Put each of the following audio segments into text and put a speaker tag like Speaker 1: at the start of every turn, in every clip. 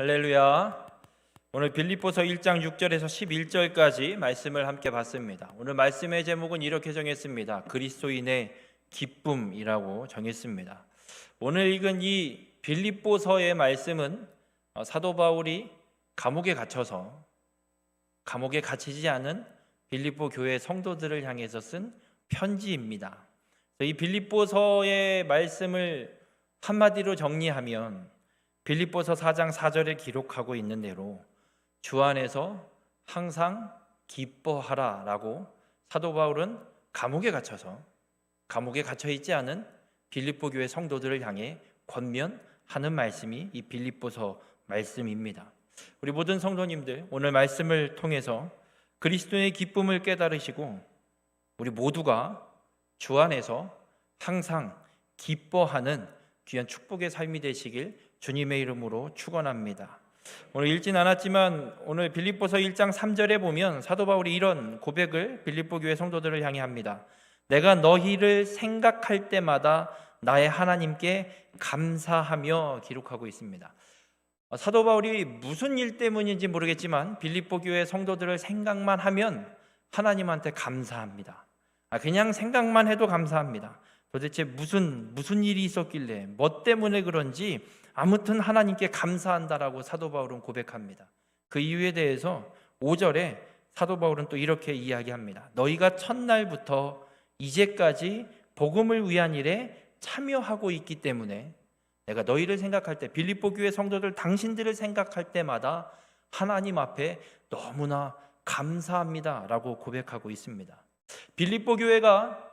Speaker 1: 할렐루야. 오늘 빌립보서 1장 6절에서 11절까지 말씀을 함께 봤습니다. 오늘 말씀의 제목은 이렇게 정했습니다. 그리스도인의 기쁨이라고 정했습니다. 오늘 읽은 이 빌립보서의 말씀은 사도 바울이 감옥에 갇히지 않은 빌립보 교회 성도들을 향해서 쓴 편지입니다. 이 빌립보서의 말씀을 한마디로 정리하면 빌립보서 4장 4절에 기록하고 있는 대로 주 안에서 항상 기뻐하라 라고 사도 바울은 감옥에 갇혀 있지 않은 빌립보 교회 성도들을 향해 권면하는 말씀이 이 빌립보서 말씀입니다. 우리 모든 성도님들, 오늘 말씀을 통해서 그리스도의 기쁨을 깨달으시고 우리 모두가 주 안에서 항상 기뻐하는 귀한 축복의 삶이 되시길 주님의 이름으로 축원합니다. 오늘 읽진 않았지만 오늘 빌립보서 1장 3절에 보면 사도 바울이 이런 고백을 빌립보 교회 성도들을 향해 합니다. 내가 너희를 생각할 때마다 나의 하나님께 감사하며 기록하고 있습니다. 사도 바울이 무슨 일 때문인지 모르겠지만 빌립보 교회 성도들을 생각만 하면 하나님한테 감사합니다. 그냥 생각만 해도 감사합니다. 도대체 무슨 일이 있었길래 뭐 때문에 그런지 아무튼 하나님께 감사한다라고 사도 바울은 고백합니다. 그 이유에 대해서 5절에 사도 바울은 또 이렇게 이야기합니다. 너희가 첫날부터 이제까지 복음을 위한 일에 참여하고 있기 때문에 내가 너희를 생각할 때, 빌립보 교회 성도들 당신들을 생각할 때마다 하나님 앞에 너무나 감사합니다라고 고백하고 있습니다. 빌립보 교회가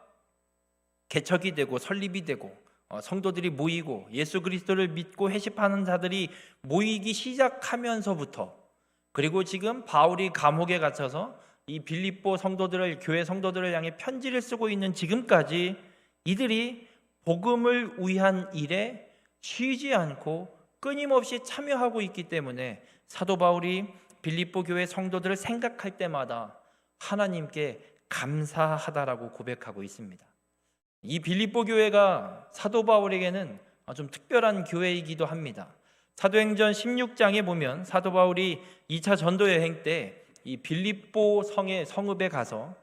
Speaker 1: 개척이 되고 설립이 되고 성도들이 모이고 예수 그리스도를 믿고 회심하는 자들이 모이기 시작하면서부터, 그리고 지금 바울이 감옥에 갇혀서 이 빌립보 성도들을, 교회 성도들을 향해 편지를 쓰고 있는 지금까지 이들이 복음을 위한 일에 쉬지 않고 끊임없이 참여하고 있기 때문에 사도 바울이 빌립보 교회 성도들을 생각할 때마다 하나님께 감사하다라고 고백하고 있습니다. 이 빌립보 교회가 사도 바울에게는 좀 특별한 교회이기도 합니다. 사도행전 16장에 보면 사도 바울이 2차 전도 여행 때 이 빌립보 성의 성읍에 가서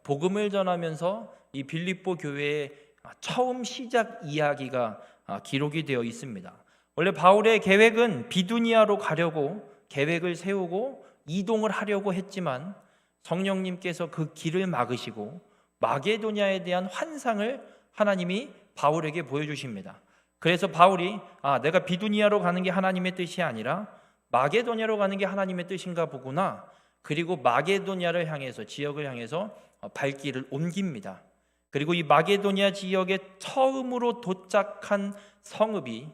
Speaker 1: 복음을 전하면서 이 빌립보 교회의 처음 시작 이야기가 기록이 되어 있습니다. 원래 바울의 계획은 비두니아로 가려고 계획을 세우고 이동을 하려고 했지만 성령님께서 그 길을 막으시고 마게도냐에 대한 환상을 하나님이 바울에게 보여주십니다. 그래서 바울이 내가 비두니아로 가는 게 하나님의 뜻이 아니라 마게도냐로 가는 게 하나님의 뜻인가 보구나. 그리고 마게도냐를 향해서, 지역을 향해서 발길을 옮깁니다. 그리고 이 마게도냐 지역에 처음으로 도착한 성읍이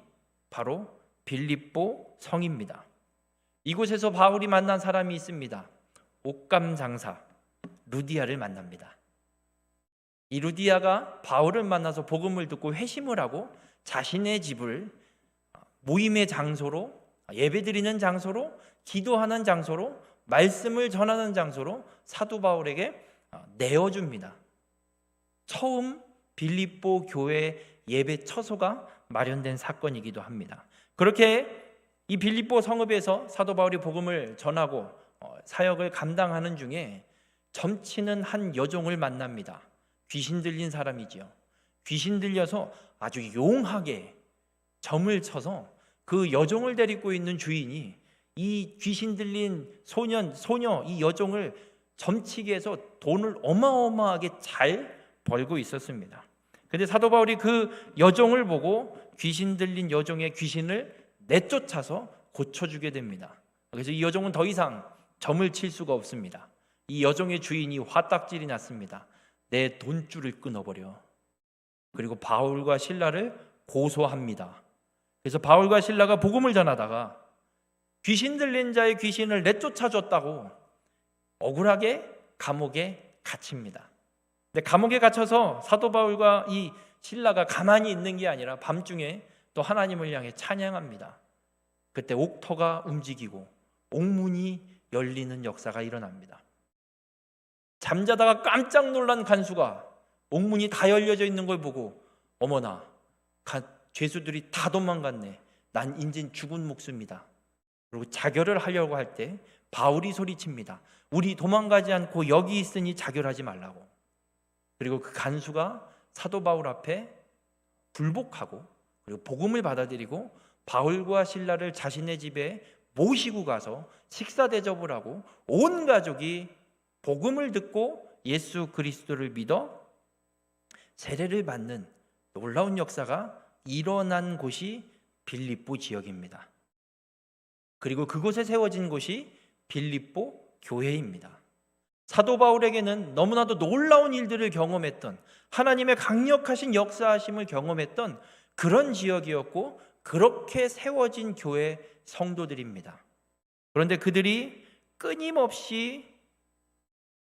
Speaker 1: 바로 빌립보 성입니다. 이곳에서 바울이 만난 사람이 있습니다. 옷감 장사 루디아를 만납니다. 이 루디아가 바울을 만나서 복음을 듣고 회심을 하고 자신의 집을 모임의 장소로, 예배드리는 장소로, 기도하는 장소로, 말씀을 전하는 장소로 사도 바울에게 내어줍니다. 처음 빌립보 교회 예배 처소가 마련된 사건이기도 합니다. 그렇게 이 빌립보 성읍에서 사도 바울이 복음을 전하고 사역을 감당하는 중에 점치는 한 여종을 만납니다. 귀신 들린 사람이지요. 귀신 들려서 아주 용하게 점을 쳐서 그 여종을 데리고 있는 주인이 이 귀신 들린 소녀 이 여종을 점치게 해서 돈을 어마어마하게 잘 벌고 있었습니다. 그런데 사도 바울이 그 여종을 보고 귀신 들린 여종의 귀신을 내쫓아서 고쳐주게 됩니다. 그래서 이 여종은 더 이상 점을 칠 수가 없습니다. 이 여종의 주인이 화딱질이 났습니다. 내 돈줄을 끊어버려. 그리고 바울과 실라를 고소합니다. 그래서 바울과 실라가 복음을 전하다가 귀신 들린 자의 귀신을 내쫓아줬다고 억울하게 감옥에 갇힙니다. 근데 감옥에 갇혀서 사도 바울과 이 실라가 가만히 있는 게 아니라 밤중에 또 하나님을 향해 찬양합니다. 그때 옥토가 움직이고 옥문이 열리는 역사가 일어납니다. 잠자다가 깜짝 놀란 간수가 옥문이 다 열려져 있는 걸 보고 어머나 죄수들이 다 도망갔네. 난 인진 죽은 목숨이다 그리고 자결을 하려고 할 때 바울이 소리칩니다. 우리 도망가지 않고 여기 있으니 자결하지 말라고. 그리고 그 간수가 사도 바울 앞에 불복하고 그리고 복음을 받아들이고 바울과 실라를 자신의 집에 모시고 가서 식사 대접을 하고 온 가족이 복음을 듣고 예수 그리스도를 믿어 세례를 받는 놀라운 역사가 일어난 곳이 빌립보 지역입니다. 그리고 그곳에 세워진 곳이 빌립보 교회입니다. 사도 바울에게는 너무나도 놀라운 일들을 경험했던, 하나님의 강력하신 역사하심을 경험했던 그런 지역이었고 그렇게 세워진 교회 성도들입니다. 그런데 그들이 끊임없이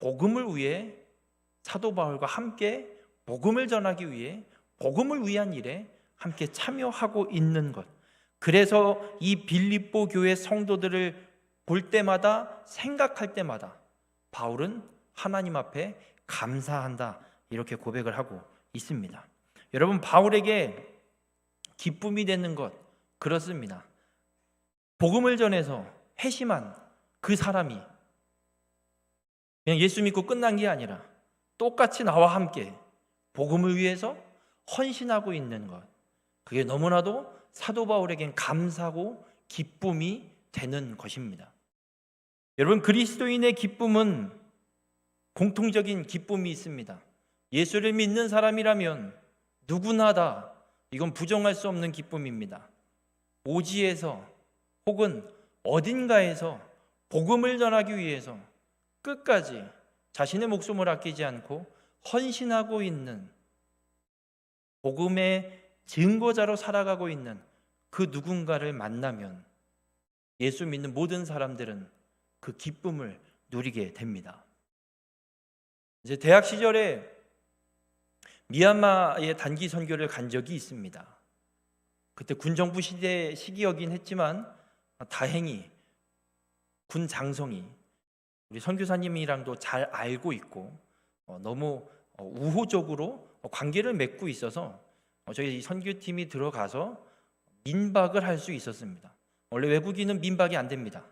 Speaker 1: 복음을 위해 사도 바울과 함께 복음을 전하기 위해 복음을 위한 일에 함께 참여하고 있는 것, 그래서 이 빌립보 교회 성도들을 볼 때마다 생각할 때마다 바울은 하나님 앞에 감사한다 이렇게 고백을 하고 있습니다. 여러분, 바울에게 기쁨이 되는 것 그렇습니다. 복음을 전해서 회심한 그 사람이 그냥 예수 믿고 끝난 게 아니라 똑같이 나와 함께 복음을 위해서 헌신하고 있는 것, 그게 너무나도 사도 바울에겐 감사고 기쁨이 되는 것입니다. 여러분, 그리스도인의 기쁨은 공통적인 기쁨이 있습니다. 예수를 믿는 사람이라면 누구나 다 이건 부정할 수 없는 기쁨입니다. 오지에서 혹은 어딘가에서 복음을 전하기 위해서 끝까지 자신의 목숨을 아끼지 않고 헌신하고 있는, 복음의 증거자로 살아가고 있는 그 누군가를 만나면 예수 믿는 모든 사람들은 그 기쁨을 누리게 됩니다. 이제 대학 시절에 미얀마의 단기 선교를 간 적이 있습니다. 그때 군정부 시기이긴 했지만 다행히 군 장성이 우리 선교사님이랑도 잘 알고 있고 너무 우호적으로 관계를 맺고 있어서 저희 선교팀이 들어가서 민박을 할 수 있었습니다. 원래 외국인은 민박이 안 됩니다.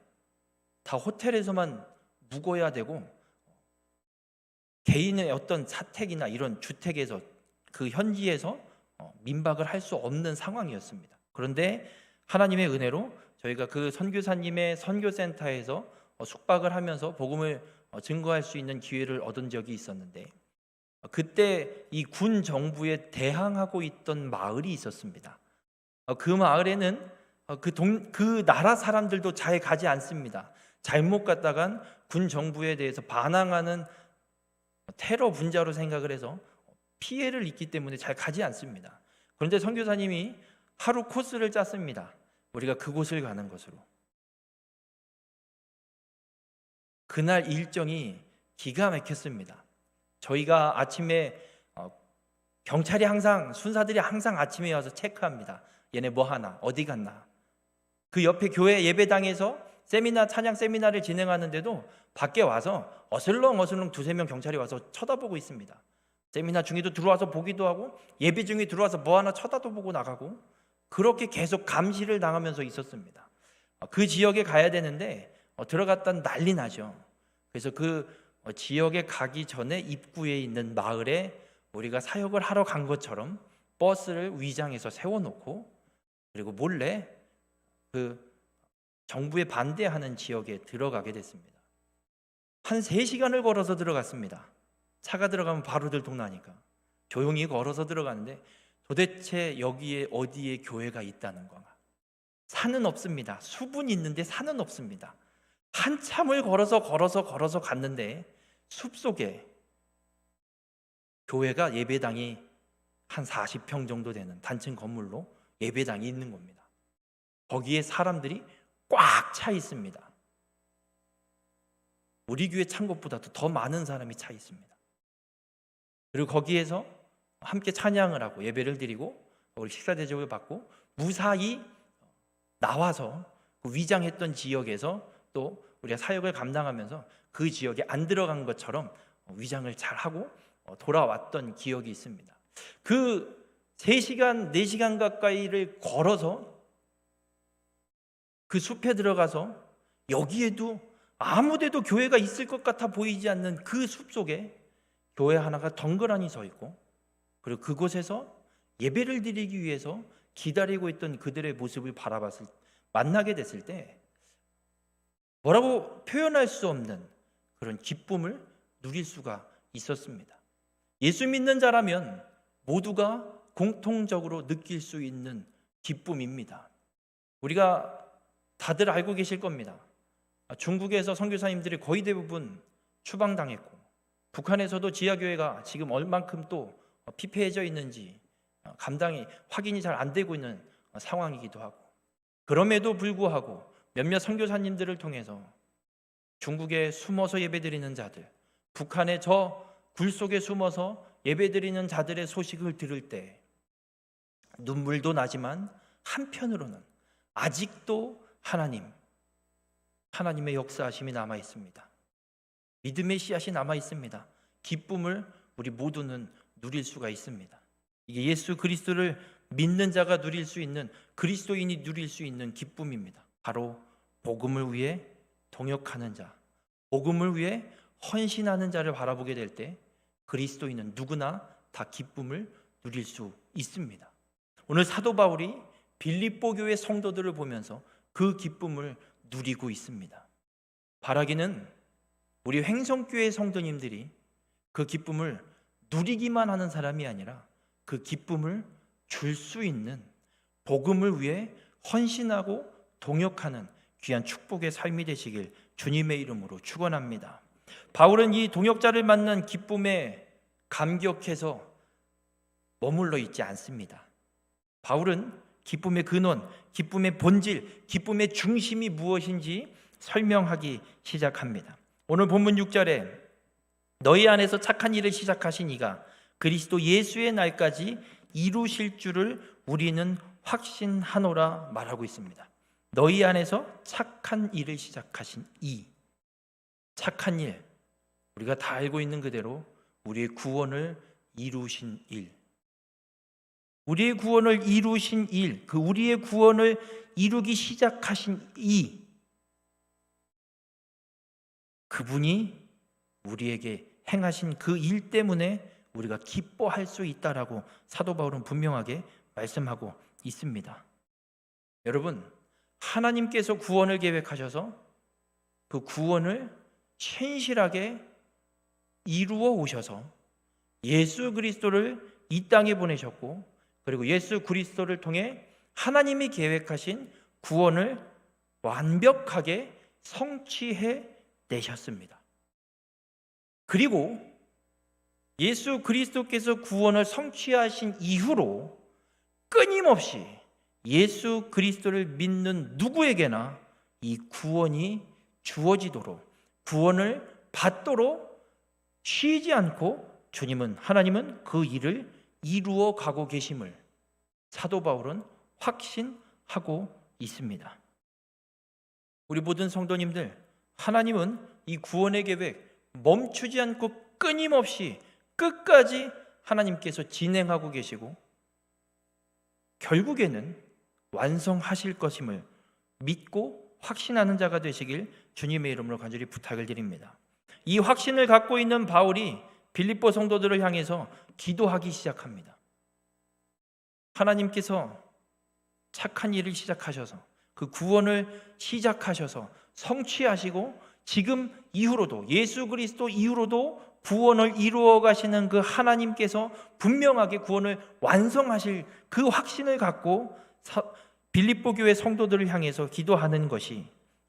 Speaker 1: 다 호텔에서만 묵어야 되고 개인의 어떤 사택이나 이런 주택에서 그 현지에서 민박을 할 수 없는 상황이었습니다. 그런데 하나님의 은혜로 저희가 그 선교사님의 선교센터에서 숙박을 하면서 복음을 증거할 수 있는 기회를 얻은 적이 있었는데, 그때 이 군 정부에 대항하고 있던 마을이 있었습니다. 그 마을에는 그 나라 사람들도 잘 가지 않습니다. 잘못 갔다간 군 정부에 대해서 반항하는 테러 분자로 생각을 해서 피해를 입기 때문에 잘 가지 않습니다. 그런데 선교사님이 하루 코스를 짰습니다. 우리가 그곳을 가는 것으로. 그날 일정이 기가 막혔습니다. 저희가 아침에 경찰이 항상, 순사들이 항상 아침에 와서 체크합니다. 얘네 뭐 하나, 어디 갔나. 그 옆에 교회 예배당에서 세미나, 찬양 세미나를 진행하는데도 밖에 와서 어슬렁어슬렁 두세 명 경찰이 와서 쳐다보고 있습니다. 세미나 중에도 들어와서 보기도 하고 예배 중에 들어와서 뭐 하나 쳐다도 보고 나가고, 그렇게 계속 감시를 당하면서 있었습니다. 그 지역에 가야 되는데 들어갔다 난리 나죠. 그래서 그 지역에 가기 전에 입구에 있는 마을에 우리가 사역을 하러 간 것처럼 버스를 위장해서 세워놓고, 그리고 몰래 그 정부에 반대하는 지역에 들어가게 됐습니다. 한 3시간을 걸어서 들어갔습니다. 차가 들어가면 바로 들통나니까 조용히 걸어서 들어가는데 도대체 여기에 어디에 교회가 있다는 건가? 산은 없습니다. 숲은 있는데 산은 없습니다. 한참을 걸어서 갔는데 숲속에 교회가, 예배당이 한 40평 정도 되는 단층 건물로 예배당이 있는 겁니다. 거기에 사람들이 꽉 차 있습니다. 우리 교회 찬 것보다도 더 많은 사람이 차 있습니다. 그리고 거기에서 함께 찬양을 하고 예배를 드리고 우리 식사 대접을 받고 무사히 나와서 그 위장했던 지역에서 또 우리가 사역을 감당하면서 그 지역에 안 들어간 것처럼 위장을 잘 하고 돌아왔던 기억이 있습니다. 그 3시간, 4시간 가까이를 걸어서 그 숲에 들어가서 여기에도 아무데도 교회가 있을 것 같아 보이지 않는 그 숲속에 교회 하나가 덩그러니 서 있고, 그리고 그곳에서 예배를 드리기 위해서 기다리고 있던 그들의 모습을 만나게 됐을 때 뭐라고 표현할 수 없는 그런 기쁨을 누릴 수가 있었습니다. 예수 믿는 자라면 모두가 공통적으로 느낄 수 있는 기쁨입니다. 우리가 다들 알고 계실 겁니다. 중국에서 선교사님들이 거의 대부분 추방당했고, 북한에서도 지하교회가 지금 얼만큼 또 피폐해져 있는지 감당이 확인이 잘 안 되고 있는 상황이기도 하고, 그럼에도 불구하고 몇몇 선교사님들을 통해서 중국에 숨어서 예배드리는 자들, 북한의 저 굴 속에 숨어서 예배드리는 자들의 소식을 들을 때 눈물도 나지만 한편으로는 아직도 하나님의 역사하심이 남아 있습니다. 믿음의 씨앗이 남아 있습니다. 기쁨을 우리 모두는 누릴 수가 있습니다. 이게 예수 그리스도를 믿는 자가 누릴 수 있는, 그리스도인이 누릴 수 있는 기쁨입니다. 바로 복음을 위해 동역하는 자, 복음을 위해 헌신하는 자를 바라보게 될 때 그리스도인은 누구나 다 기쁨을 누릴 수 있습니다. 오늘 사도 바울이 빌립보 교회 성도들을 보면서 그 기쁨을 누리고 있습니다. 바라기는 우리 횡성교회 성도님들이 그 기쁨을 누리기만 하는 사람이 아니라 그 기쁨을 줄 수 있는, 복음을 위해 헌신하고 동역하는 귀한 축복의 삶이 되시길 주님의 이름으로 축원합니다. 바울은 이 동역자를 만난 기쁨에 감격해서 머물러 있지 않습니다. 바울은 기쁨의 근원, 기쁨의 본질, 기쁨의 중심이 무엇인지 설명하기 시작합니다. 오늘 본문 6절에 너희 안에서 착한 일을 시작하신 이가 그리스도 예수의 날까지 이루실 줄을 우리는 확신하노라 말하고 있습니다. 너희 안에서 착한 일을 시작하신 이, 착한 일, 우리가 다 알고 있는 그대로 우리의 구원을 이루신 일, 우리의 구원을 이루신 일, 그 우리의 구원을 이루기 시작하신 이, 그분이 우리에게 행하신 그 일 때문에 우리가 기뻐할 수 있다라고 사도 바울은 분명하게 말씀하고 있습니다. 여러분, 하나님께서 구원을 계획하셔서 그 구원을 신실하게 이루어 오셔서 예수 그리스도를 이 땅에 보내셨고, 그리고 예수 그리스도를 통해 하나님이 계획하신 구원을 완벽하게 성취해 내셨습니다. 그리고 예수 그리스도께서 구원을 성취하신 이후로 끊임없이 예수 그리스도를 믿는 누구에게나 이 구원이 주어지도록, 구원을 받도록 쉬지 않고 하나님은 그 일을 이루어 가고 계심을 사도 바울은 확신하고 있습니다. 우리 모든 성도님들, 하나님은 이 구원의 계획 멈추지 않고 끊임없이 끝까지 하나님께서 진행하고 계시고 결국에는 완성하실 것임을 믿고 확신하는 자가 되시길 주님의 이름으로 간절히 부탁을 드립니다. 이 확신을 갖고 있는 바울이 빌립보 성도들을 향해서 기도하기 시작합니다. 하나님께서 착한 일을 시작하셔서 그 구원을 시작하셔서 성취하시고 지금 이후로도, 예수 그리스도 이후로도 구원을 이루어 가시는 그 하나님께서 분명하게 구원을 완성하실 그 확신을 갖고 빌립보 교회 성도들을 향해서 기도하는 것이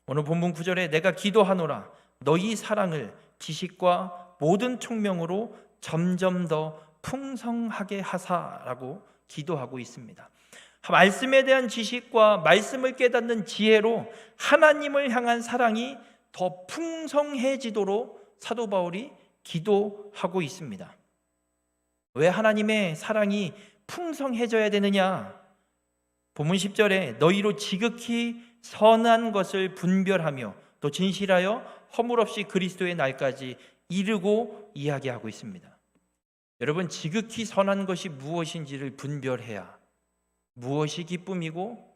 Speaker 1: 오늘 본문 9절에 내가 기도하노라 너희 사랑을 지식과 모든 총명으로 점점 더 풍성하게 하사라고 기도하고 있습니다. 말씀에 대한 지식과 말씀을 깨닫는 지혜로 하나님을 향한 사랑이 더 풍성해지도록 사도 바울이 기도하고 있습니다. 왜 하나님의 사랑이 풍성해져야 되느냐? 본문 10절에 너희로 지극히 선한 것을 분별하며 또 진실하여 허물 없이 그리스도의 날까지 이르고 이야기하고 있습니다. 여러분, 지극히 선한 것이 무엇인지를 분별해야 무엇이 기쁨이고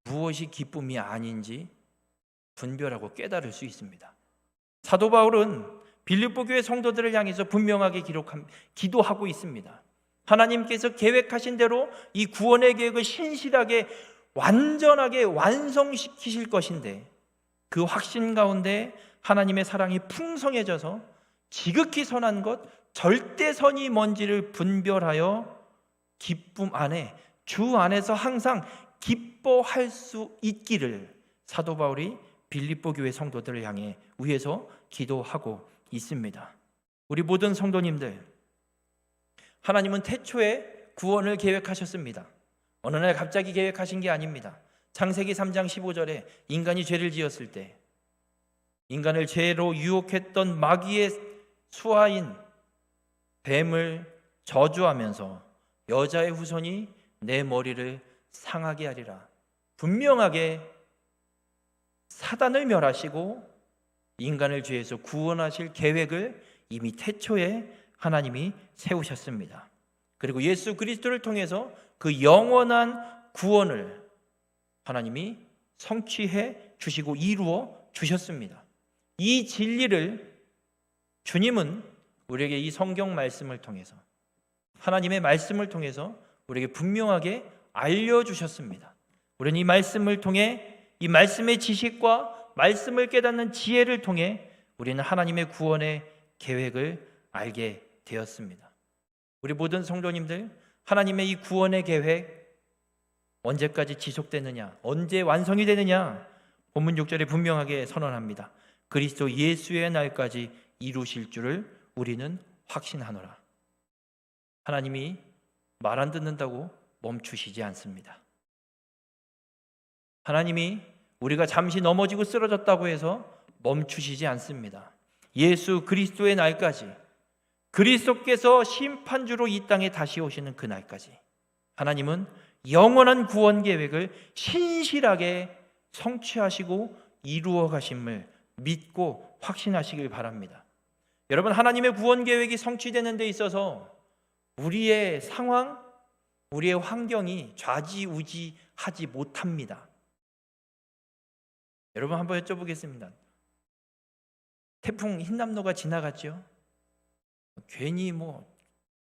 Speaker 1: 무엇이 기쁨이 아닌지 분별하고 깨달을 수 있습니다. 사도 바울은 빌립보 교회 성도들을 향해서 분명하게 기도하고 있습니다. 하나님께서 계획하신 대로 이 구원의 계획을 신실하게 완전하게 완성시키실 것인데, 그 확신 가운데 하나님의 사랑이 풍성해져서 지극히 선한 것, 절대선이 뭔지를 분별하여 기쁨 안에, 주 안에서 항상 기뻐할 수 있기를 사도 바울이 빌립보 교회 성도들을 향해 위해서 기도하고 있습니다. 우리 모든 성도님들, 하나님은 태초에 구원을 계획하셨습니다. 어느 날 갑자기 계획하신 게 아닙니다. 창세기 3장 15절에 인간이 죄를 지었을 때 인간을 죄로 유혹했던 마귀의 수하인 뱀을 저주하면서 여자의 후손이 내 머리를 상하게 하리라, 분명하게 사단을 멸하시고 인간을 죄에서 구원하실 계획을 이미 태초에 하나님이 세우셨습니다. 그리고 예수 그리스도를 통해서 그 영원한 구원을 하나님이 성취해 주시고 이루어 주셨습니다. 이 진리를 주님은 우리에게 이 성경 말씀을 통해서, 하나님의 말씀을 통해서 우리에게 분명하게 알려주셨습니다. 우리는 이 말씀을 통해, 이 말씀의 지식과 말씀을 깨닫는 지혜를 통해 우리는 하나님의 구원의 계획을 알게 되었습니다. 우리 모든 성도님들, 하나님의 이 구원의 계획 언제까지 지속되느냐, 언제 완성이 되느냐, 본문 6절에 분명하게 선언합니다. 그리스도 예수의 날까지 이루실 줄을 우리는 확신하노라. 하나님이 말 안 듣는다고 멈추시지 않습니다. 하나님이 우리가 잠시 넘어지고 쓰러졌다고 해서 멈추시지 않습니다. 예수 그리스도의 날까지, 그리스도께서 심판주로 이 땅에 다시 오시는 그 날까지 하나님은 영원한 구원 계획을 신실하게 성취하시고 이루어 가심을 믿고 확신하시길 바랍니다. 여러분, 하나님의 구원 계획이 성취되는 데 있어서 우리의 상황, 우리의 환경이 좌지우지하지 못합니다. 여러분, 한번 여쭤보겠습니다. 태풍 흰남노가 지나갔죠? 괜히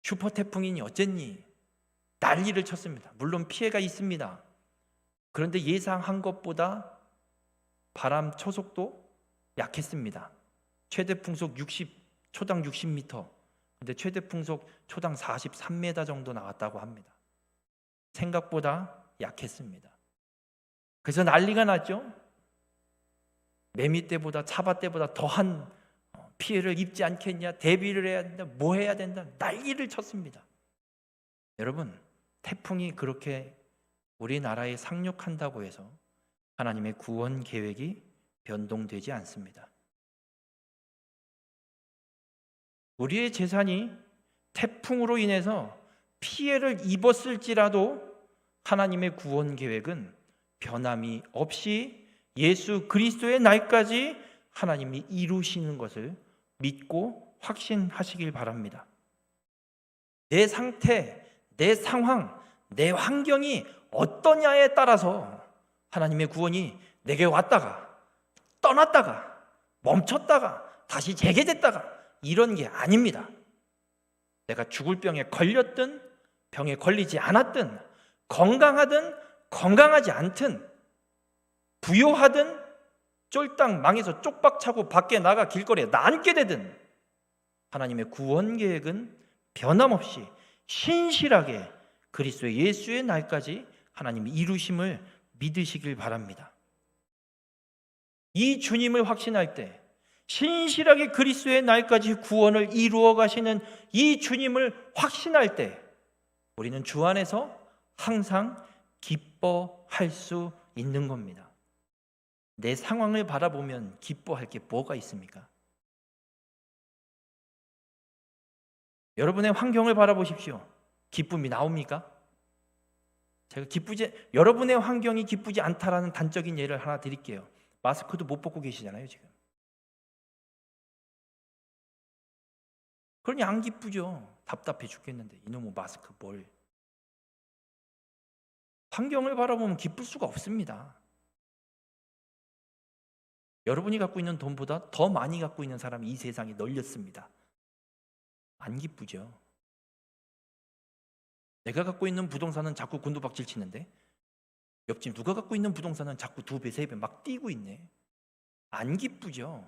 Speaker 1: 슈퍼 태풍이니 어쨌니 난리를 쳤습니다. 물론 피해가 있습니다. 그런데 예상한 것보다 바람 초속도 약했습니다. 최대 풍속 초당 60m, 근데 최대 풍속 초당 43m 정도 나왔다고 합니다. 생각보다 약했습니다. 그래서 난리가 났죠. 매미 때보다 차바 때보다 더한 피해를 입지 않겠냐, 대비를 해야 된다, 뭐 해야 된다, 난리를 쳤습니다. 여러분, 태풍이 그렇게 우리나라에 상륙한다고 해서 하나님의 구원 계획이 변동되지 않습니다. 우리의 재산이 태풍으로 인해서 피해를 입었을지라도 하나님의 구원 계획은 변함이 없이 예수 그리스도의 날까지 하나님이 이루시는 것을 믿고 확신하시길 바랍니다. 내 상태, 내 상황, 내 환경이 어떠냐에 따라서 하나님의 구원이 내게 왔다가 떠났다가 멈췄다가 다시 재개됐다가 이런 게 아닙니다. 내가 죽을 병에 걸렸든 병에 걸리지 않았든, 건강하든 건강하지 않든, 부요하든 쫄딱 망해서 쪽박 차고 밖에 나가 길거리에 나앉게 되든 하나님의 구원 계획은 변함없이 신실하게 그리스도의 예수의 날까지 하나님이 이루심을 믿으시길 바랍니다. 이 주님을 확신할 때, 신실하게 그리스도의 날까지 구원을 이루어 가시는 이 주님을 확신할 때 우리는 주 안에서 항상 기뻐할 수 있는 겁니다. 내 상황을 바라보면 기뻐할 게 뭐가 있습니까? 여러분의 환경을 바라보십시오. 기쁨이 나옵니까? 제가 여러분의 환경이 기쁘지 않다라는 단적인 예를 하나 드릴게요. 마스크도 못 벗고 계시잖아요, 지금. 그러니 안 기쁘죠. 답답해 죽겠는데 이놈의 마스크 뭘. 환경을 바라보면 기쁠 수가 없습니다. 여러분이 갖고 있는 돈보다 더 많이 갖고 있는 사람이 이 세상에 널렸습니다. 안 기쁘죠? 내가 갖고 있는 부동산은 자꾸 곤두박질 치는데 옆집 누가 갖고 있는 부동산은 자꾸 2배, 3배 막 뛰고 있네. 안 기쁘죠?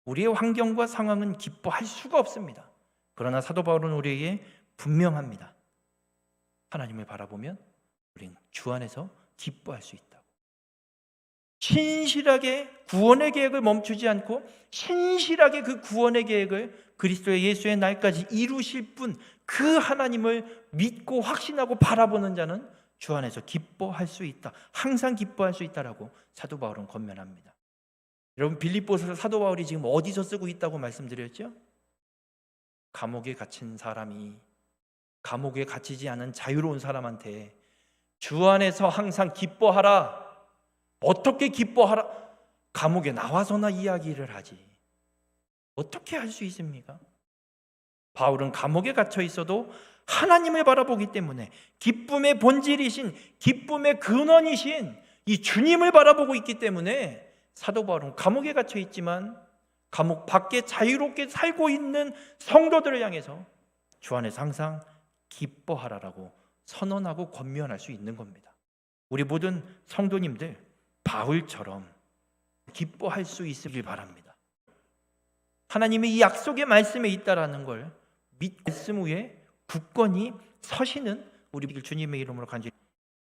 Speaker 1: 우리의 환경과 상황은 기뻐할 수가 없습니다. 그러나 사도 바울은 우리에게 분명합니다. 하나님을 바라보면 우리는 주 안에서 기뻐할 수 있다고. 신실하게 구원의 계획을 멈추지 않고 신실하게 그 구원의 계획을 그리스도의 예수의 날까지 이루실 분, 그 하나님을 믿고 확신하고 바라보는 자는 주 안에서 기뻐할 수 있다. 항상 기뻐할 수 있다라고 사도 바울은 권면합니다. 여러분, 빌립보서를 사도 바울이 지금 어디서 쓰고 있다고 말씀드렸죠? 감옥에 갇힌 사람이 감옥에 갇히지 않은 자유로운 사람한테 주 안에서 항상 기뻐하라. 어떻게 기뻐하라? 감옥에 나와서나 이야기를 하지. 어떻게 할 수 있습니까? 바울은 감옥에 갇혀 있어도 하나님을 바라보기 때문에 기쁨의 본질이신, 기쁨의 근원이신 이 주님을 바라보고 있기 때문에 사도 바울은 감옥에 갇혀 있지만 감옥 밖에 자유롭게 살고 있는 성도들을 향해서 주 안에서 항상 기뻐하라라고 선언하고 권면할 수 있는 겁니다. 우리 모든 성도님들 바울처럼 기뻐할 수 있으길 바랍니다. 하나님의 이 약속의 말씀에 있다라는 걸 믿고 말씀 위에 굳건히 서시는 우리 주님의 이름으로 간절히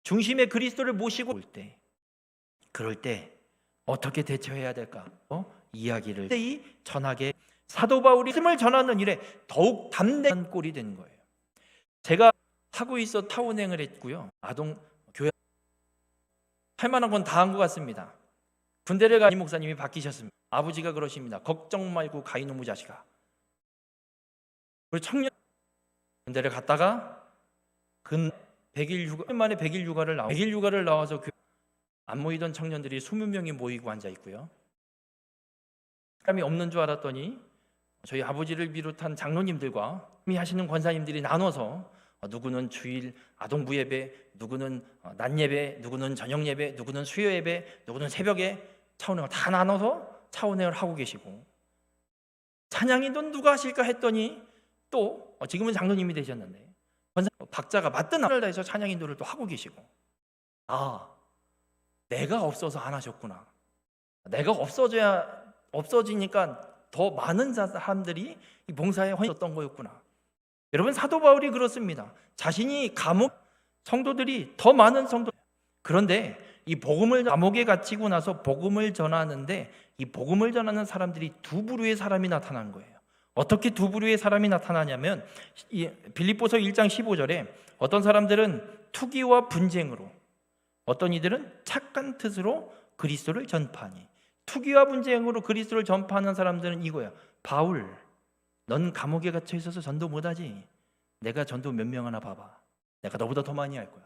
Speaker 1: 중심에 그리스도를 모시고 올 때, 그럴 때 어떻게 대처해야 될까? 이야기를 전하게 사도 바울이 말씀을 전하는 일에 더욱 담대한 꼴이 된 거예요. 제가 하고 있어 타운행을 했고요. 아동 교회 할 만한 건 다 한 것 같습니다. 군대를 가 이 목사님이 바뀌셨습니다. 아버지가 그러십니다. 걱정 말고 가 이놈의 자식아. 우리 청년 군대를 갔다가 100일 휴가 만에 100일 휴가를 나와서 안 모이던 청년들이 20명이 모이고 앉아 있고요. 사람이 없는 줄 알았더니 저희 아버지를 비롯한 장로님들과 하시는 권사님들이 나눠서 누구는 주일 아동부 예배, 누구는 낮 예배, 누구는 저녁 예배, 누구는 수요 예배, 누구는 새벽에 차운행을 다 나눠서 차운행을 하고 계시고, 찬양인도는 누가 하실까 했더니 또 지금은 장로님이 되셨는데 박자가 맞든 안 해서 찬양인도를 또 하고 계시고, 내가 없어서 안 하셨구나. 내가 없어지니까 더 많은 사람들이 이 봉사에 헌신했던 거였구나. 여러분, 사도 바울이 그렇습니다. 자신이 성도들이 더 많은 성도, 그런데 이 복음을 감옥에 갇히고 나서 복음을 전하는데 이 복음을 전하는 사람들이 두 부류의 사람이 나타난 거예요. 어떻게 두 부류의 사람이 나타나냐면 빌립보서 1장 15절에 어떤 사람들은 투기와 분쟁으로, 어떤 이들은 착한 뜻으로 그리스도를 전파하니. 투기와 분쟁으로 그리스도를 전파하는 사람들은 이거야. 바울, 넌 감옥에 갇혀 있어서 전도 못하지? 내가 전도 몇 명 하나 봐봐. 내가 너보다 더 많이 할 거야.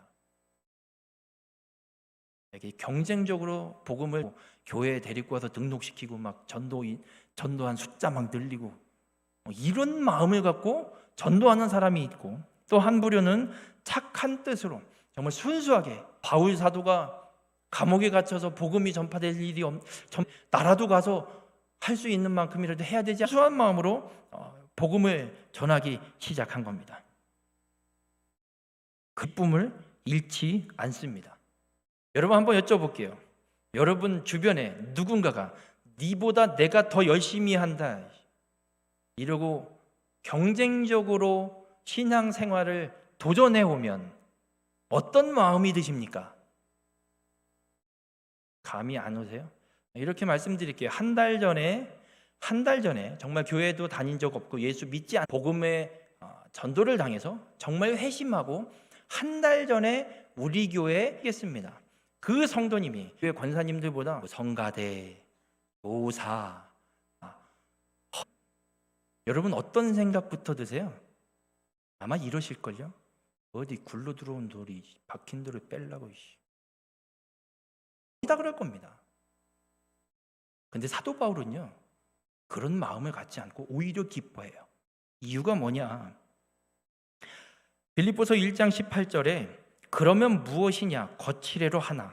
Speaker 1: 이렇게 경쟁적으로 복음을 교회에 데리고 와서 등록시키고 막 전도한 숫자 막 늘리고 이런 마음을 갖고 전도하는 사람이 있고, 또 한 부류는 착한 뜻으로 정말 순수하게 바울 사도가 감옥에 갇혀서 복음이 전파될 일이 나라도 가서 할 수 있는 만큼이라도 해야 되지, 순수한 마음으로 복음을 전하기 시작한 겁니다. 그 기쁨을 잃지 않습니다. 여러분, 한번 여쭤볼게요. 여러분 주변에 누군가가 니보다 내가 더 열심히 한다 이러고 경쟁적으로 신앙생활을 도전해 오면 어떤 마음이 드십니까? 감이 안 오세요? 이렇게 말씀드릴게요. 한 달 전에 정말 교회도 다닌 적 없고 예수 믿지 않고 복음의 전도를 당해서 정말 회심하고 한 달 전에 우리 교회에 있습니다. 그 성도님이 교회 권사님들보다 성가대, 교사, 여러분 어떤 생각부터 드세요? 아마 이러실걸요? 어디 굴러 들어온 돌이 박힌 돌을 빼려고 다 그럴 겁니다. 근데 사도 바울은요, 그런 마음을 갖지 않고 오히려 기뻐해요. 이유가 뭐냐? 빌립보서 1장 18절에 그러면 무엇이냐? 거칠애로 하나,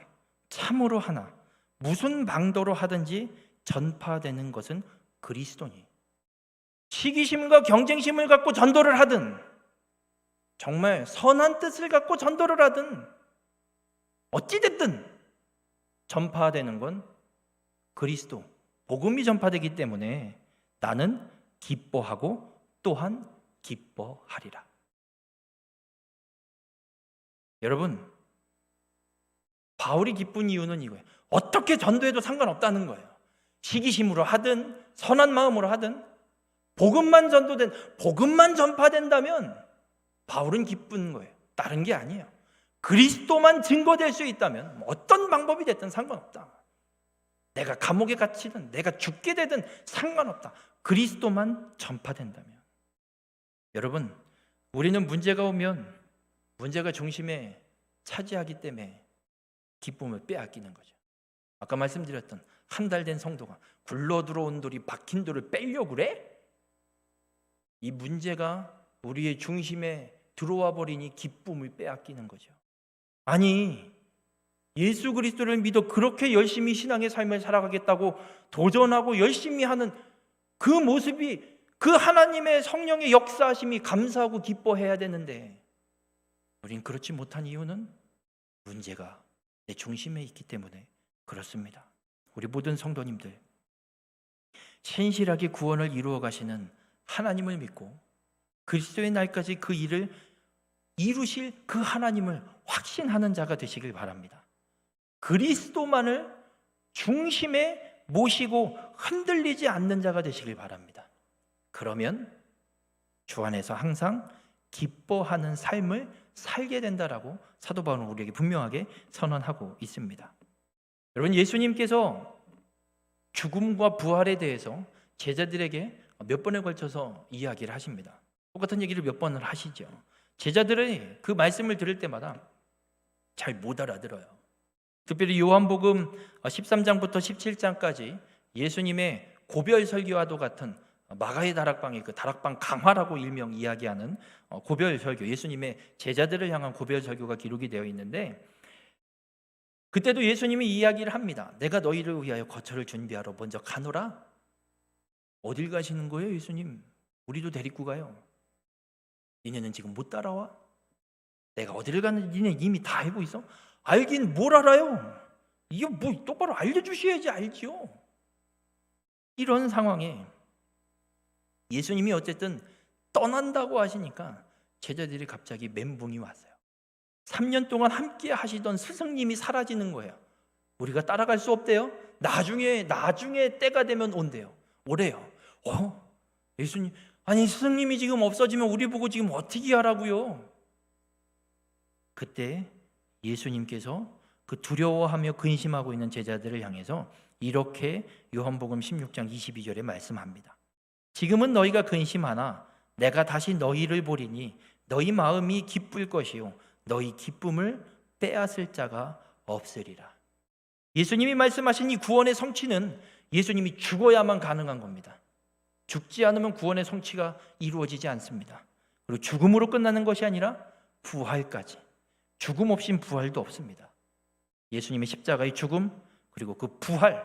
Speaker 1: 참으로 하나, 무슨 방도로 하든지 전파되는 것은 그리스도니. 시기심과 경쟁심을 갖고 전도를 하든, 정말 선한 뜻을 갖고 전도를 하든, 어찌됐든 전파되는 건 그리스도, 복음이 전파되기 때문에 나는 기뻐하고 또한 기뻐하리라. 여러분, 바울이 기쁜 이유는 이거예요. 어떻게 전도해도 상관없다는 거예요. 시기심으로 하든 선한 마음으로 하든 복음만 전파된다면 바울은 기쁜 거예요. 다른 게 아니에요. 그리스도만 증거될 수 있다면 어떤 방법이 됐든 상관없다. 내가 감옥에 갇히든 내가 죽게 되든 상관없다. 그리스도만 전파된다면. 여러분, 우리는 문제가 오면 문제가 중심에 차지하기 때문에 기쁨을 빼앗기는 거죠. 아까 말씀드렸던 한 달 된 성도가 굴러 들어온 돌이 박힌 돌을 빼려고 그래? 이 문제가 우리의 중심에 들어와 버리니 기쁨을 빼앗기는 거죠. 아니, 예수 그리스도를 믿어 그렇게 열심히 신앙의 삶을 살아가겠다고 도전하고 열심히 하는 그 모습이, 그 하나님의 성령의 역사하심이 감사하고 기뻐해야 되는데 우린 그렇지 못한 이유는 문제가 내 중심에 있기 때문에 그렇습니다. 우리 모든 성도님들, 신실하게 구원을 이루어 가시는 하나님을 믿고 그리스도의 날까지 그 일을 이루실 그 하나님을 확신하는 자가 되시길 바랍니다. 그리스도만을 중심에 모시고 흔들리지 않는 자가 되시길 바랍니다. 그러면 주 안에서 항상 기뻐하는 삶을 살게 된다라고 사도 바울은 우리에게 분명하게 선언하고 있습니다. 여러분, 예수님께서 죽음과 부활에 대해서 제자들에게 몇 번에 걸쳐서 이야기를 하십니다. 똑같은 얘기를 몇 번을 하시죠. 제자들의 그 말씀을 들을 때마다 잘 못 알아들어요. 특별히 요한복음 13장부터 17장까지 예수님의 고별 설교와도 같은 마가의 다락방의 그 다락방 강화라고 일명 이야기하는 고별 설교, 예수님의 제자들을 향한 고별 설교가 기록이 되어 있는데, 그때도 예수님이 이야기를 합니다. 내가 너희를 위하여 거처를 준비하러 먼저 가노라. 어딜 가시는 거예요, 예수님? 우리도 데리고 가요. 니네는 지금 못 따라와? 내가 어디를 가는지 니네 이미 다 알고 있어? 알긴 뭘 알아요? 이거 뭐 똑바로 알려주셔야지 알지요. 이런 상황에 예수님이 어쨌든 떠난다고 하시니까 제자들이 갑자기 멘붕이 왔어요. 3년 동안 함께 하시던 스승님이 사라지는 거예요. 우리가 따라갈 수 없대요. 나중에 때가 되면 온대요. 오래요. 예수님, 아니 스승님이 지금 없어지면 우리 보고 지금 어떻게 하라고요? 그때 예수님께서 그 두려워하며 근심하고 있는 제자들을 향해서 이렇게 요한복음 16장 22절에 말씀합니다. 지금은 너희가 근심하나 내가 다시 너희를 보리니 너희 마음이 기쁠 것이요 너희 기쁨을 빼앗을 자가 없으리라. 예수님이 말씀하신 이 구원의 성취는 예수님이 죽어야만 가능한 겁니다. 죽지 않으면 구원의 성취가 이루어지지 않습니다. 그리고 죽음으로 끝나는 것이 아니라 부활까지. 죽음 없인 부활도 없습니다. 예수님의 십자가의 죽음, 그리고 그 부활,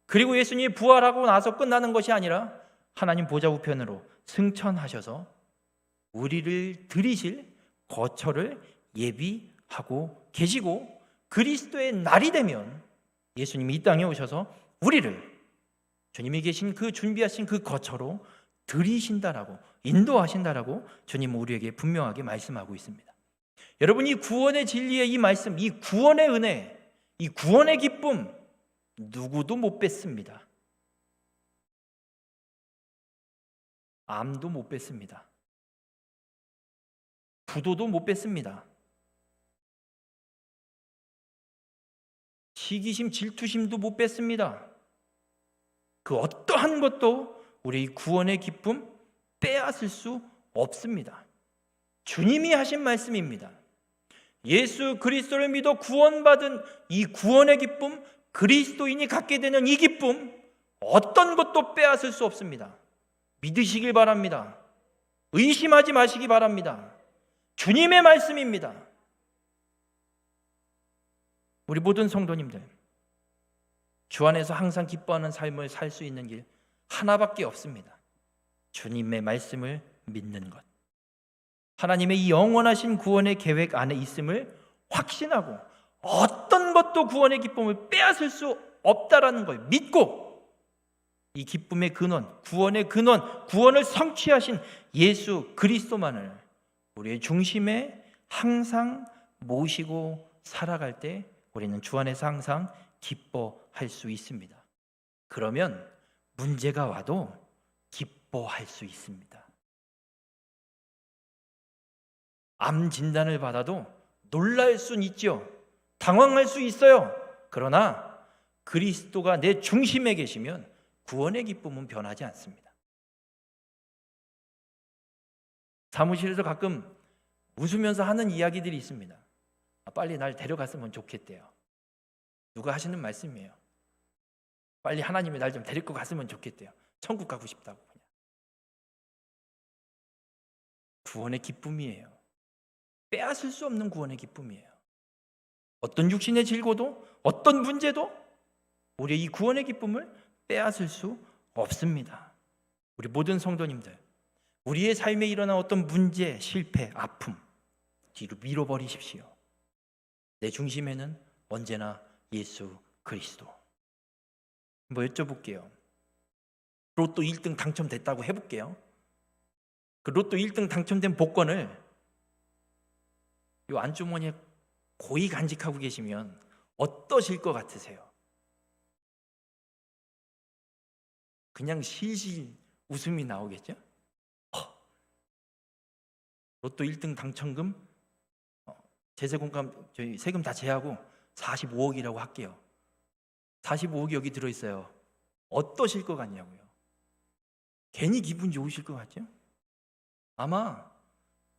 Speaker 1: 그리고 예수님이 부활하고 나서 끝나는 것이 아니라 하나님 보좌 우편으로 승천하셔서 우리를 들이실 거처를 예비하고 계시고, 그리스도의 날이 되면 예수님이 이 땅에 오셔서 우리를 주님이 계신 그 준비하신 그 거처로 들이신다라고, 인도하신다라고 주님은 우리에게 분명하게 말씀하고 있습니다. 여러분, 이 구원의 진리의 이 말씀, 이 구원의 은혜, 이 구원의 기쁨 누구도 못 뺐습니다. 암도 못 뺐습니다. 부도도 못 뺐습니다. 시기심, 질투심도 못 뺐습니다. 그 어떠한 것도 우리 구원의 기쁨 빼앗을 수 없습니다. 주님이 하신 말씀입니다. 예수 그리스도를 믿어 구원받은 이 구원의 기쁨, 그리스도인이 갖게 되는 이 기쁨, 어떤 것도 빼앗을 수 없습니다. 믿으시길 바랍니다. 의심하지 마시기 바랍니다. 주님의 말씀입니다. 우리 모든 성도님들, 주 안에서 항상 기뻐하는 삶을 살 수 있는 길 하나밖에 없습니다. 주님의 말씀을 믿는 것. 하나님의 이 영원하신 구원의 계획 안에 있음을 확신하고 어떤 것도 구원의 기쁨을 빼앗을 수 없다라는 걸 믿고, 이 기쁨의 근원, 구원의 근원, 구원을 성취하신 예수 그리스도만을 우리의 중심에 항상 모시고 살아갈 때 우리는 주 안에서 항상 기뻐할 수 있습니다. 그러면 문제가 와도 기뻐할 수 있습니다. 암 진단을 받아도 놀랄 수는 있죠. 당황할 수 있어요. 그러나 그리스도가 내 중심에 계시면 구원의 기쁨은 변하지 않습니다. 사무실에서 가끔 웃으면서 하는 이야기들이 있습니다. 빨리 날 데려갔으면 좋겠대요. 누가 하시는 말씀이에요. 빨리 하나님이 날 좀 데리고 갔으면 좋겠대요. 천국 가고 싶다고. 그냥. 구원의 기쁨이에요. 빼앗을 수 없는 구원의 기쁨이에요. 어떤 육신의 질고도, 어떤 문제도 우리의 이 구원의 기쁨을 빼앗을 수 없습니다. 우리 모든 성도님들, 우리의 삶에 일어난 어떤 문제, 실패, 아픔 뒤로 밀어버리십시오. 내 중심에는 언제나 예수 그리스도. 뭐 여쭤볼게요. 로또 1등 당첨됐다고 해볼게요. 그 로또 1등 당첨된 복권을 이 안주머니에 고이 간직하고 계시면 어떠실 것 같으세요? 그냥 실실 웃음이 나오겠죠? 로또 1등 당첨금 제세공감 저희 세금 다 제하고 45억이라고 할게요. 45억이 여기 들어있어요. 어떠실 것 같냐고요? 괜히 기분 좋으실 것 같죠? 아마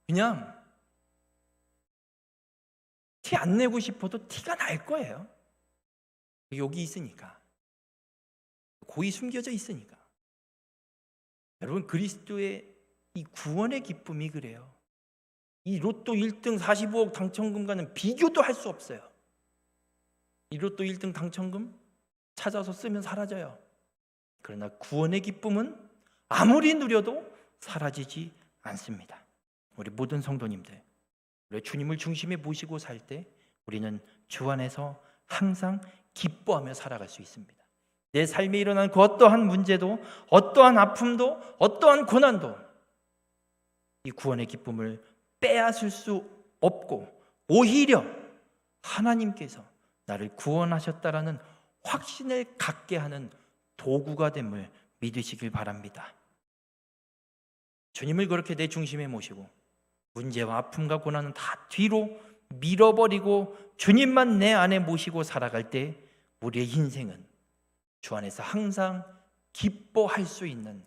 Speaker 1: 그냥 티 안 내고 싶어도 티가 날 거예요. 여기 있으니까. 고이 숨겨져 있으니까. 여러분, 그리스도의 이 구원의 기쁨이 그래요. 이 로또 1등 45억 당첨금과는 비교도 할 수 없어요. 이 로또 1등 당첨금 찾아서 쓰면 사라져요. 그러나 구원의 기쁨은 아무리 누려도 사라지지 않습니다. 우리 모든 성도님들, 우리 주님을 중심에 모시고 살 때 우리는 주 안에서 항상 기뻐하며 살아갈 수 있습니다. 내 삶에 일어난 그 어떠한 문제도, 어떠한 아픔도, 어떠한 고난도 이 구원의 기쁨을 빼앗을 수 없고, 오히려 하나님께서 나를 구원하셨다라는 확신을 갖게 하는 도구가 됨을 믿으시길 바랍니다. 주님을 그렇게 내 중심에 모시고 문제와 아픔과 고난은 다 뒤로 밀어버리고 주님만 내 안에 모시고 살아갈 때 우리의 인생은 주 안에서 항상 기뻐할 수 있는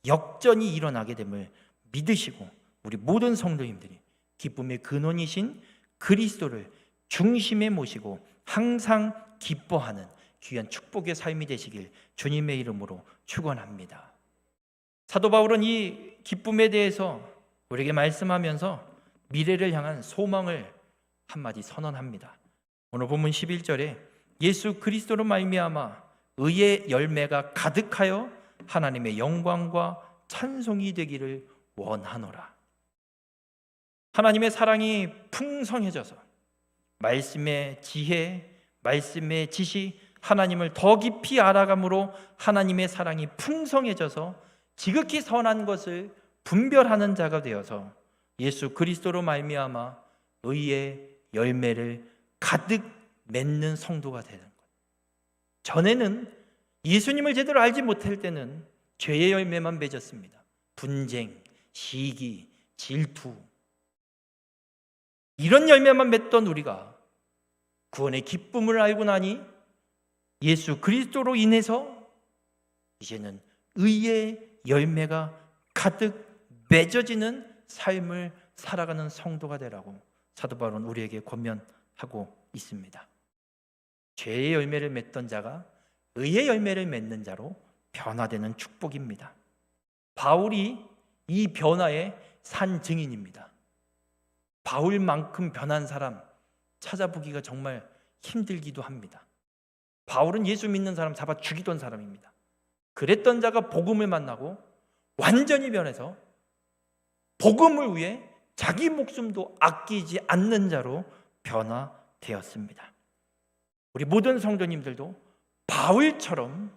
Speaker 1: 역전이 일어나게 됨을 믿으시고, 우리 모든 성도님들이 기쁨의 근원이신 그리스도를 중심에 모시고 항상 기뻐하는 귀한 축복의 삶이 되시길 주님의 이름으로 축원합니다. 사도 바울은 이 기쁨에 대해서 우리에게 말씀하면서 미래를 향한 소망을 한마디 선언합니다. 오늘 본문 11절에 예수 그리스도로 말미암아 의의 열매가 가득하여 하나님의 영광과 찬송이 되기를 원하노라. 하나님의 사랑이 풍성해져서 말씀의 지혜, 말씀의 지시, 하나님을 더 깊이 알아감으로 하나님의 사랑이 풍성해져서 지극히 선한 것을 분별하는 자가 되어서 예수 그리스도로 말미암아 의의 열매를 가득 맺는 성도가 되는 것. 전에는 예수님을 제대로 알지 못할 때는 죄의 열매만 맺었습니다. 분쟁, 시기, 질투, 이런 열매만 맺던 우리가 구원의 기쁨을 알고 나니 예수 그리스도로 인해서 이제는 의의 열매가 가득 맺어지는 삶을 살아가는 성도가 되라고 사도 바울은 우리에게 권면하고 있습니다. 죄의 열매를 맺던 자가 의의 열매를 맺는 자로 변화되는 축복입니다. 바울이 이 변화의 산 증인입니다. 바울만큼 변한 사람 찾아보기가 정말 힘들기도 합니다. 바울은 예수 믿는 사람 잡아 죽이던 사람입니다. 그랬던 자가 복음을 만나고 완전히 변해서 복음을 위해 자기 목숨도 아끼지 않는 자로 변화되었습니다. 우리 모든 성도님들도 바울처럼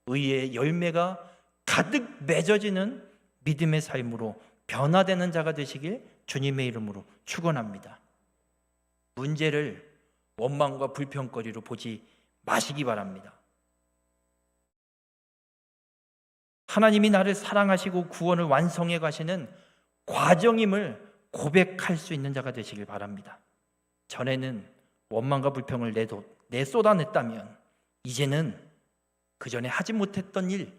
Speaker 1: 의의 열매가 가득 맺어지는 믿음의 삶으로 변화되는 자가 되시길 주님의 이름으로 축원합니다. 문제를 원망과 불평거리로 보지 마시기 바랍니다. 하나님이 나를 사랑하시고 구원을 완성해 가시는 과정임을 고백할 수 있는 자가 되시길 바랍니다. 전에는 원망과 불평을 쏟아냈다면 이제는 그 전에 하지 못했던 일,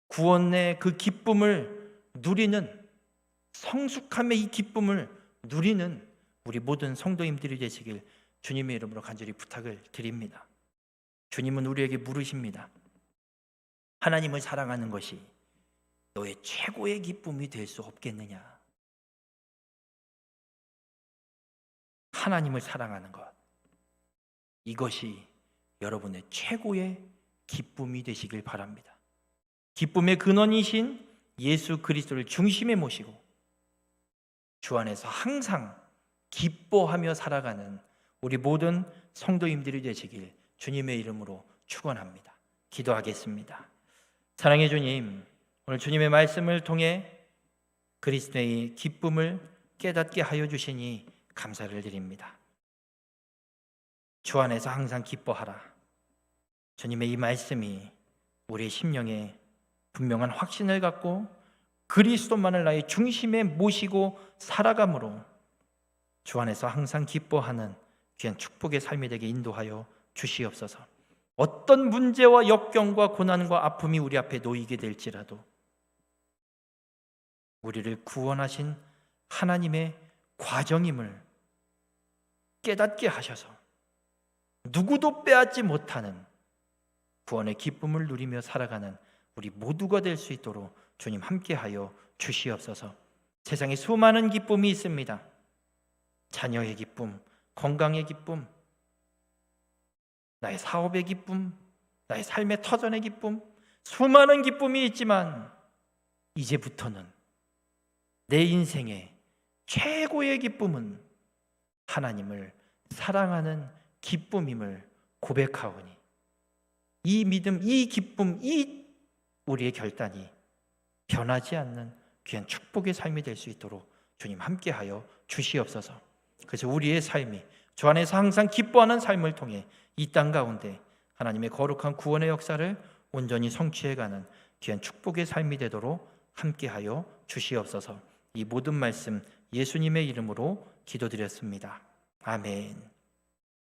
Speaker 1: 구원의 그 기쁨을 누리는, 성숙함의 이 기쁨을 누리는 우리 모든 성도님들이 되시길 주님의 이름으로 간절히 부탁을 드립니다. 주님은 우리에게 물으십니다. 하나님을 사랑하는 것이 너의 최고의 기쁨이 될 수 없겠느냐? 하나님을 사랑하는 것, 이것이 여러분의 최고의 기쁨이 되시길 바랍니다. 기쁨의 근원이신 예수 그리스도를 중심에 모시고 주 안에서 항상 기뻐하며 살아가는 우리 모든 성도님들이 되시길 주님의 이름으로 축원합니다. 기도하겠습니다. 사랑의 주님, 오늘 주님의 말씀을 통해 그리스도의 기쁨을 깨닫게 하여 주시니 감사를 드립니다. 주 안에서 항상 기뻐하라. 주님의 이 말씀이 우리의 심령에 분명한 확신을 갖고 그리스도만을 나의 중심에 모시고 살아감으로 주 안에서 항상 기뻐하는 귀한 축복의 삶이 되게 인도하여 주시옵소서. 어떤 문제와 역경과 고난과 아픔이 우리 앞에 놓이게 될지라도 우리를 구원하신 하나님의 과정임을 깨닫게 하셔서 누구도 빼앗지 못하는 구원의 기쁨을 누리며 살아가는 우리 모두가 될 수 있도록 주님 함께하여 주시옵소서. 세상에 수많은 기쁨이 있습니다. 자녀의 기쁨, 건강의 기쁨, 나의 사업의 기쁨, 나의 삶의 터전의 기쁨, 수많은 기쁨이 있지만 이제부터는 내 인생의 최고의 기쁨은 하나님을 사랑하는 기쁨임을 고백하오니 이 믿음, 이 기쁨, 이 우리의 결단이 변하지 않는 귀한 축복의 삶이 될 수 있도록 주님 함께하여 주시옵소서. 그래서 우리의 삶이 주 안에서 항상 기뻐하는 삶을 통해 이 땅 가운데 하나님의 거룩한 구원의 역사를 온전히 성취해가는 귀한 축복의 삶이 되도록 함께하여 주시옵소서. 이 모든 말씀 예수님의 이름으로 기도드렸습니다. 아멘.